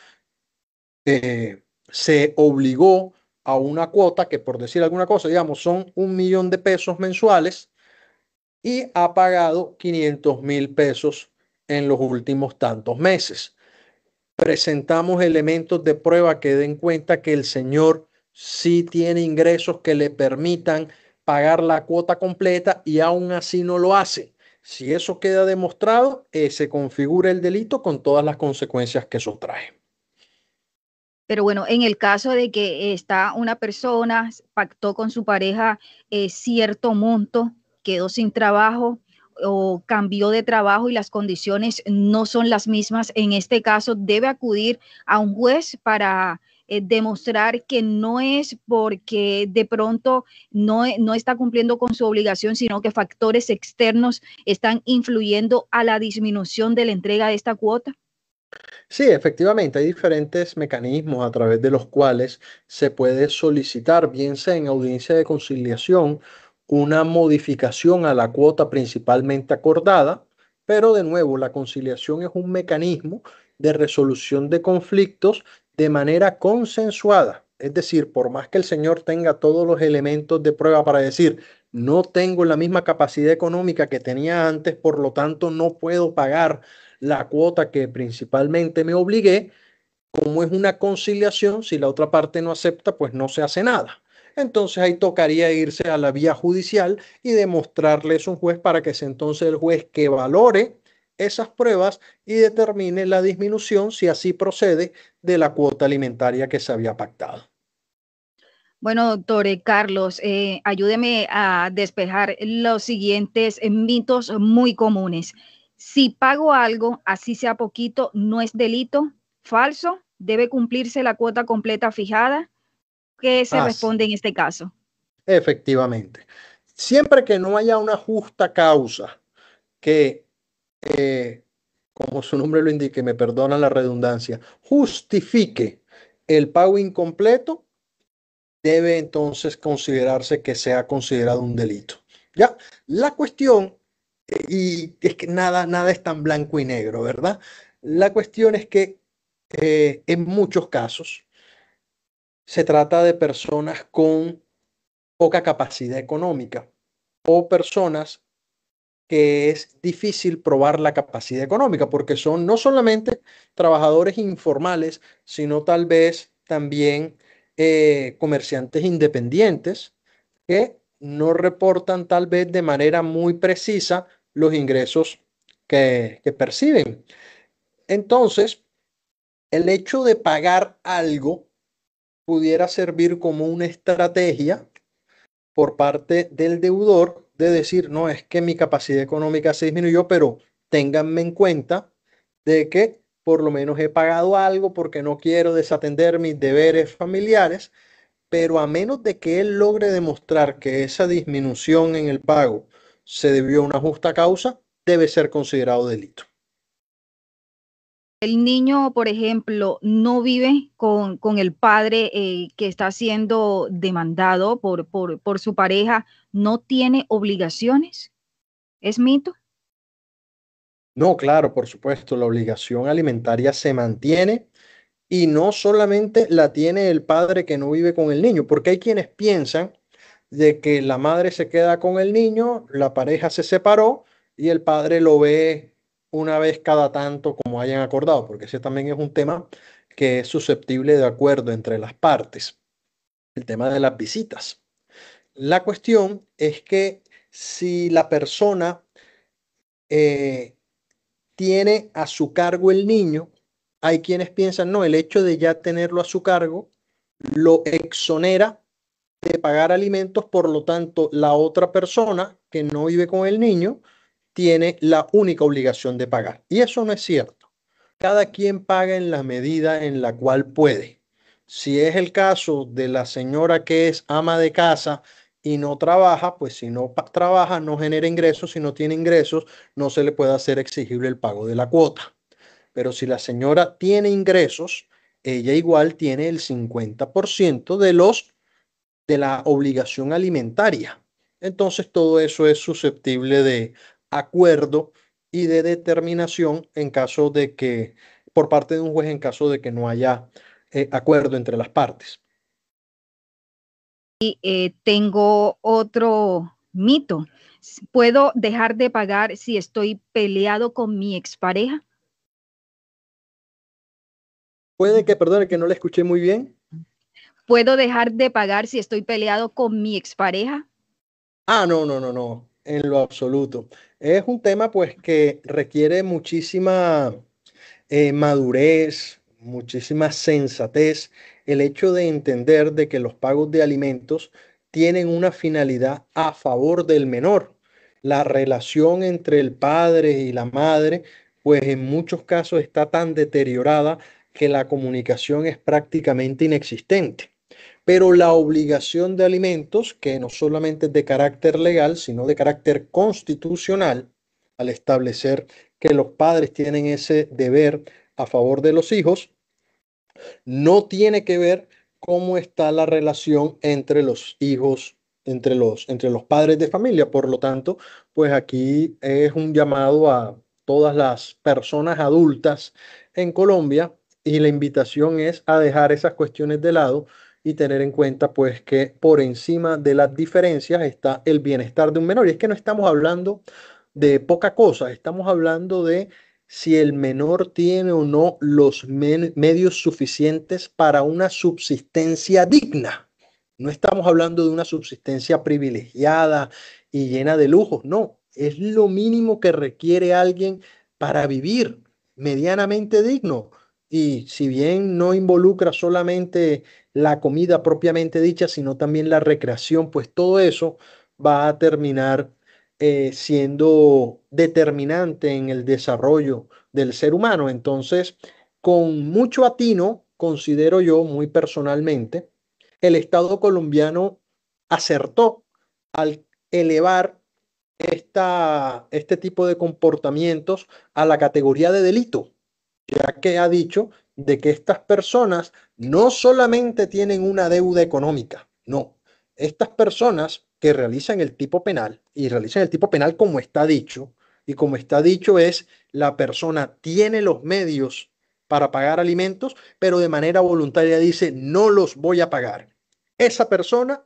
Speaker 2: se obligó a una cuota que, por decir alguna cosa, digamos, son 1 millón de pesos mensuales y ha pagado 500.000 pesos en los últimos tantos meses. Presentamos elementos de prueba que den cuenta que el señor sí tiene ingresos que le permitan pagar la cuota completa y aún así no lo hace. Si eso queda demostrado, se configura el delito con todas las consecuencias que eso trae.
Speaker 1: Pero bueno, en el caso de que está una persona, pactó con su pareja cierto monto, quedó sin trabajo o cambió de trabajo y las condiciones no son las mismas, en este caso debe acudir a un juez para demostrar que no es porque de pronto no está cumpliendo con su obligación, sino que factores externos están influyendo a la disminución de la entrega de esta cuota.
Speaker 2: Sí, efectivamente, hay diferentes mecanismos a través de los cuales se puede solicitar, bien sea en audiencia de conciliación, una modificación a la cuota principalmente acordada, pero de nuevo, la conciliación es un mecanismo de resolución de conflictos de manera consensuada. Es decir, por más que el señor tenga todos los elementos de prueba para decir, no tengo la misma capacidad económica que tenía antes, por lo tanto no puedo pagar la cuota que principalmente me obligué, como es una conciliación, si la otra parte no acepta, pues no se hace nada. Entonces ahí tocaría irse a la vía judicial y demostrarles a un juez para que sea entonces el juez que valore esas pruebas y determine la disminución, si así procede, de la cuota alimentaria que se había pactado.
Speaker 1: Bueno, doctor Carlos, ayúdeme a despejar los siguientes mitos muy comunes. Si pago algo, así sea poquito, no es delito. Falso, debe cumplirse la cuota completa fijada. ¿Qué se
Speaker 2: Así,
Speaker 1: responde en este caso?
Speaker 2: efectivamente. Siempre que no haya una justa causa que como su nombre lo indique, me perdona la redundancia, justifique el pago incompleto, debe entonces considerarse que sea considerado un delito. Ya, la cuestión, y es que nada es tan blanco y negro, ¿verdad? La cuestión es que en muchos casos se trata de personas con poca capacidad económica o personas que es difícil probar la capacidad económica, porque son no solamente trabajadores informales, sino tal vez también comerciantes independientes que no reportan tal vez de manera muy precisa los ingresos que perciben. Entonces, el hecho de pagar algo pudiera servir como una estrategia por parte del deudor de decir, no, es que mi capacidad económica se disminuyó, pero ténganme en cuenta de que por lo menos he pagado algo porque no quiero desatender mis deberes familiares, pero a menos de que él logre demostrar que esa disminución en el pago se debió a una justa causa, debe ser considerado delito.
Speaker 1: El niño, por ejemplo, no vive con el padre que está siendo demandado por su pareja, no tiene obligaciones. ¿Es mito?
Speaker 2: No, claro, por supuesto, la obligación alimentaria se mantiene y no solamente la tiene el padre que no vive con el niño, porque hay quienes piensan de que la madre se queda con el niño, la pareja se separó y el padre lo ve una vez cada tanto como hayan acordado, porque ese también es un tema que es susceptible de acuerdo entre las partes, el tema de las visitas. La cuestión es que si la persona eh, tiene a su cargo el niño, hay quienes piensan, no, el hecho de ya tenerlo a su cargo lo exonera de pagar alimentos, por lo tanto, la otra persona que no vive con el niño tiene la única obligación de pagar. Y eso no es cierto. Cada quien paga en la medida en la cual puede. Si es el caso de la señora que es ama de casa y no trabaja, pues si no trabaja, no genera ingresos, si no tiene ingresos, no se le puede hacer exigible el pago de la cuota. Pero si la señora tiene ingresos ella igual tiene el 50% de la obligación alimentaria. Entonces todo eso es susceptible de acuerdo y de determinación en caso de que, por parte de un juez, en caso de que no haya acuerdo entre las partes.
Speaker 1: Tengo otro mito. ¿Puedo dejar de pagar si estoy peleado con mi expareja?
Speaker 2: Puede que, perdone, que no le escuché muy bien.
Speaker 1: ¿Puedo dejar de pagar si estoy peleado con mi expareja?
Speaker 2: Ah, no, no, no, no, en lo absoluto. Es un tema pues que requiere muchísima madurez, muchísima sensatez, el hecho de entender de que los pagos de alimentos tienen una finalidad a favor del menor. La relación entre el padre y la madre, pues en muchos casos está tan deteriorada que la comunicación es prácticamente inexistente. Pero la obligación de alimentos, que no solamente es de carácter legal, sino de carácter constitucional, al establecer que los padres tienen ese deber a favor de los hijos, no tiene que ver cómo está la relación entre los hijos, entre los padres de familia. Por lo tanto, pues aquí es un llamado a todas las personas adultas en Colombia y la invitación es a dejar esas cuestiones de lado y tener en cuenta pues que por encima de las diferencias está el bienestar de un menor. Y es que no estamos hablando de poca cosa, estamos hablando de si el menor tiene o no los medios suficientes para una subsistencia digna. No estamos hablando de una subsistencia privilegiada y llena de lujos, no, es lo mínimo que requiere alguien para vivir medianamente digno. Y si bien no involucra solamente la comida propiamente dicha, sino también la recreación, pues todo eso va a terminar siendo determinante en el desarrollo del ser humano. Entonces, con mucho atino, considero yo muy personalmente, el Estado colombiano acertó al elevar este tipo de comportamientos a la categoría de delito, ya que ha dicho de que estas personas no solamente tienen una deuda económica, no, estas personas que realizan el tipo penal y realizan el tipo penal como está dicho, y como está dicho es la persona tiene los medios para pagar alimentos, pero de manera voluntaria dice no los voy a pagar. Esa persona,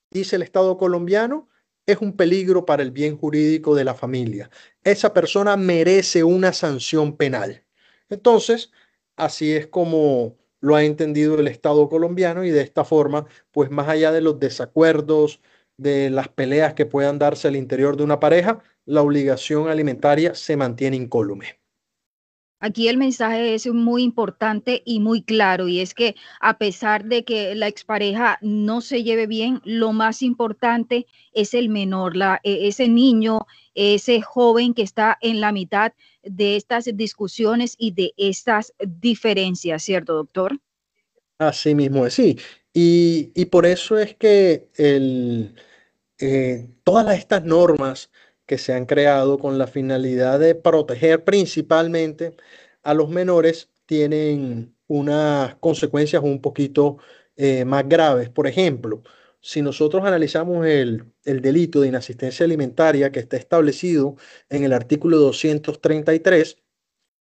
Speaker 2: dice el Estado colombiano, es un peligro para el bien jurídico de la familia. Esa persona merece una sanción penal. Entonces, así es como lo ha entendido el Estado colombiano y de esta forma, pues más allá de los desacuerdos, de las peleas que puedan darse al interior de una pareja, la obligación alimentaria se mantiene incólume.
Speaker 1: Aquí el mensaje es muy importante y muy claro, y es que a pesar de que la expareja no se lleve bien, lo más importante es el menor, ese niño, ese joven que está en la mitad de estas discusiones y de estas diferencias, ¿cierto, doctor?
Speaker 2: Así mismo es, sí. Y por eso es que todas estas normas que se han creado con la finalidad de proteger principalmente a los menores tienen unas consecuencias un poquito más graves. Por ejemplo, si nosotros analizamos el delito de inasistencia alimentaria que está establecido en el artículo 233,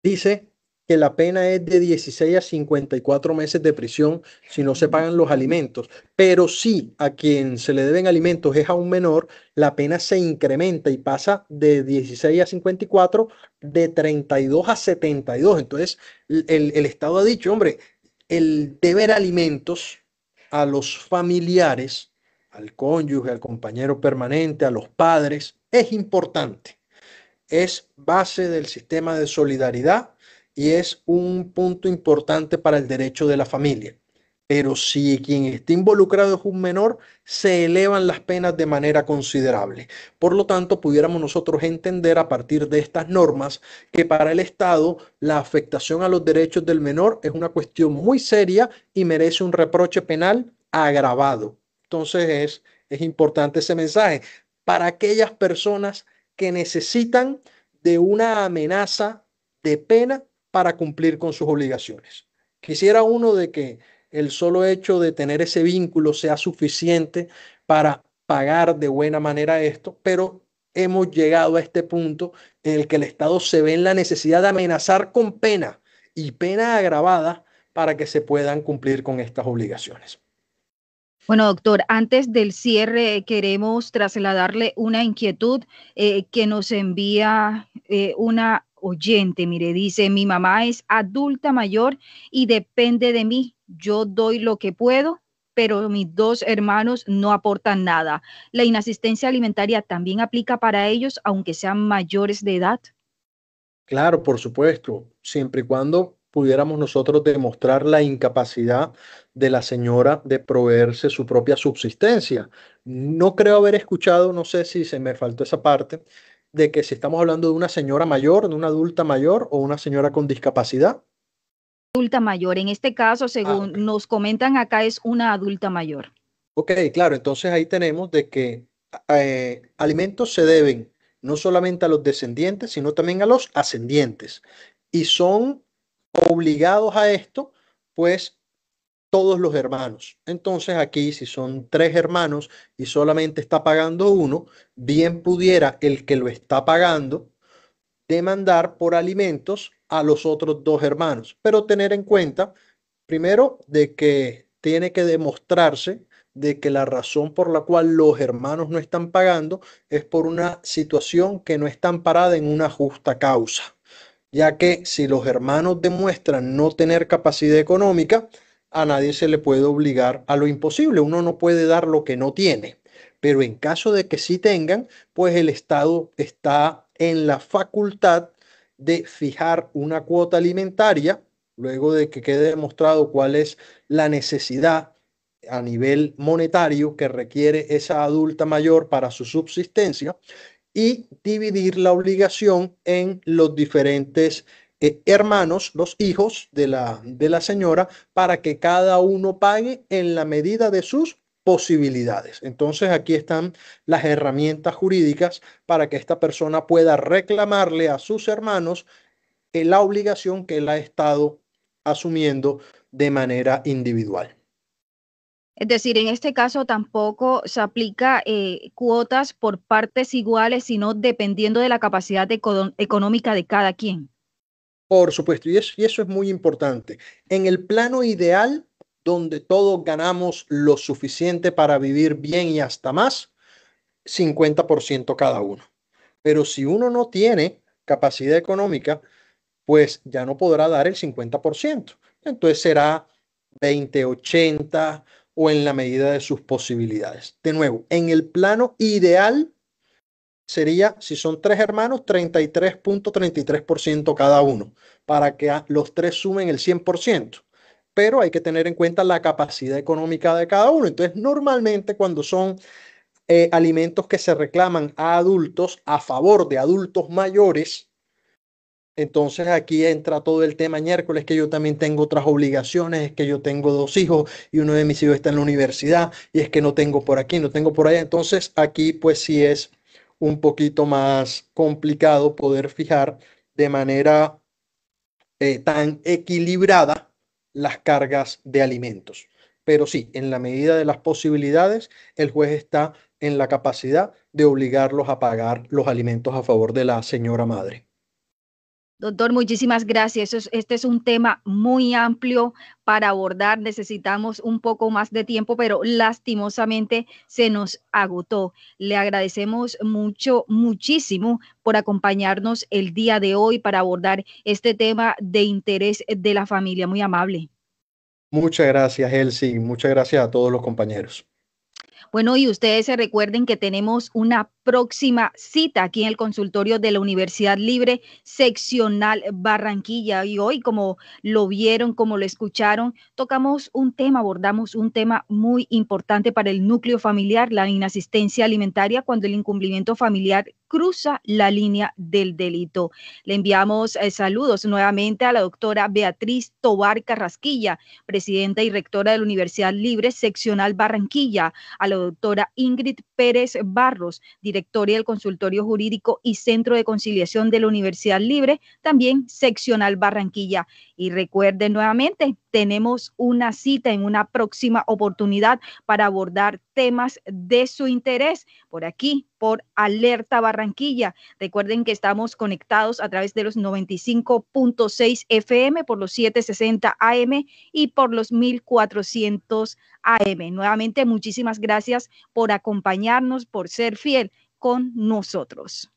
Speaker 2: dice que la pena es de 16 a 54 meses de prisión si no se pagan los alimentos, pero si a quien se le deben alimentos es a un menor, la pena se incrementa y pasa de 16 a 54, de 32 a 72. Entonces, el Estado ha dicho, hombre, el deber alimentos a los familiares, al cónyuge, al compañero permanente, a los padres, es importante, es base del sistema de solidaridad y es un punto importante para el derecho de la familia. Pero si quien está involucrado es un menor, se elevan las penas de manera considerable. Por lo tanto, pudiéramos nosotros entender a partir de estas normas que para el Estado la afectación a los derechos del menor es una cuestión muy seria y merece un reproche penal agravado. Entonces es importante ese mensaje para aquellas personas que necesitan de una amenaza de pena para cumplir con sus obligaciones. Quisiera uno de que el solo hecho de tener ese vínculo sea suficiente para pagar de buena manera esto, pero hemos llegado a este punto en el que el Estado se ve en la necesidad de amenazar con pena y pena agravada para que se puedan cumplir con estas obligaciones.
Speaker 1: Bueno, doctor, antes del cierre queremos trasladarle una inquietud que nos envía una oyente. Mire, dice, mi mamá es adulta mayor y depende de mí. Yo doy lo que puedo, pero mis dos hermanos no aportan nada. ¿La inasistencia alimentaria también aplica para ellos, aunque sean mayores de edad?
Speaker 2: Claro, por supuesto, siempre y cuando pudiéramos nosotros demostrar la incapacidad de la señora de proveerse su propia subsistencia. No creo haber escuchado, no sé si se me faltó esa parte, de que si estamos hablando de una señora mayor, de una adulta mayor o una señora con discapacidad.
Speaker 1: Adulta mayor. En este caso,
Speaker 2: Ah, ok.
Speaker 1: según nos comentan acá, es una adulta mayor.
Speaker 2: Ok, claro, entonces ahí tenemos de que alimentos se deben no solamente a los descendientes, sino también a los ascendientes. Y son obligados a esto, pues todos los hermanos. Entonces aquí, si son tres hermanos y solamente está pagando uno, bien pudiera el que lo está pagando demandar por alimentos a los otros dos hermanos, pero tener en cuenta, primero, de que tiene que demostrarse de que la razón por la cual los hermanos no están pagando es por una situación que no está amparada en una justa causa, ya que si los hermanos demuestran no tener capacidad económica, a nadie se le puede obligar a lo imposible. Uno no puede dar lo que no tiene, pero en caso de que sí tengan, pues el Estado está en la facultad de fijar una cuota alimentaria, luego de que quede demostrado cuál es la necesidad a nivel monetario que requiere esa adulta mayor para su subsistencia y dividir la obligación en los diferentes hermanos, los hijos de la señora, para que cada uno pague en la medida de sus posibilidades. Entonces aquí están las herramientas jurídicas para que esta persona pueda reclamarle a sus hermanos la obligación que él ha estado asumiendo de manera individual.
Speaker 1: Es decir, en este caso tampoco se aplica cuotas por partes iguales, sino dependiendo de la capacidad económica de cada quien.
Speaker 2: Por supuesto, y eso es muy importante. En el plano ideal, donde todos ganamos lo suficiente para vivir bien y hasta más, 50% cada uno. Pero si uno no tiene capacidad económica, pues ya no podrá dar el 50%. Entonces será 20-80 o en la medida de sus posibilidades. De nuevo, en el plano ideal sería, si son tres hermanos, 33.33% cada uno, para que los tres sumen el 100%. Pero hay que tener en cuenta la capacidad económica de cada uno. Entonces, normalmente cuando son alimentos que se reclaman a adultos a favor de adultos mayores, entonces aquí entra todo el tema miércoles, que yo también tengo otras obligaciones, es que yo tengo dos hijos y uno de mis hijos está en la universidad y es que no tengo por aquí, no tengo por allá. Entonces aquí pues sí es un poquito más complicado poder fijar de manera tan equilibrada las cargas de alimentos. Pero sí, en la medida de las posibilidades, el juez está en la capacidad de obligarlos a pagar los alimentos a favor de la señora madre.
Speaker 1: Doctor, muchísimas gracias. Este es un tema muy amplio para abordar. Necesitamos un poco más de tiempo, pero lastimosamente se nos agotó. Le agradecemos mucho, muchísimo por acompañarnos el día de hoy para abordar este tema de interés de la familia. Muy amable.
Speaker 2: Muchas gracias, Elsie. Muchas gracias a todos los compañeros.
Speaker 1: Bueno, y ustedes se recuerden que tenemos una próxima cita aquí en el consultorio de la Universidad Libre Seccional Barranquilla. Y hoy, como lo vieron, como lo escucharon, tocamos un tema, abordamos un tema muy importante para el núcleo familiar, la inasistencia alimentaria cuando el incumplimiento familiar cruza la línea del delito. Le enviamos saludos nuevamente a la doctora Beatriz Tobar Carrasquilla, presidenta y rectora de la Universidad Libre Seccional Barranquilla, a la doctora Ingrid Pérez Barros, directora del Consultorio Jurídico y Centro de Conciliación de la Universidad Libre, también seccional Barranquilla. Y recuerden nuevamente, tenemos una cita en una próxima oportunidad para abordar temas de su interés por aquí, por Alerta Barranquilla. Recuerden que estamos conectados a través de los 95.6 FM, por los 760 AM y por los 1400 AM. Nuevamente, muchísimas gracias por acompañarnos, por ser fiel con nosotros.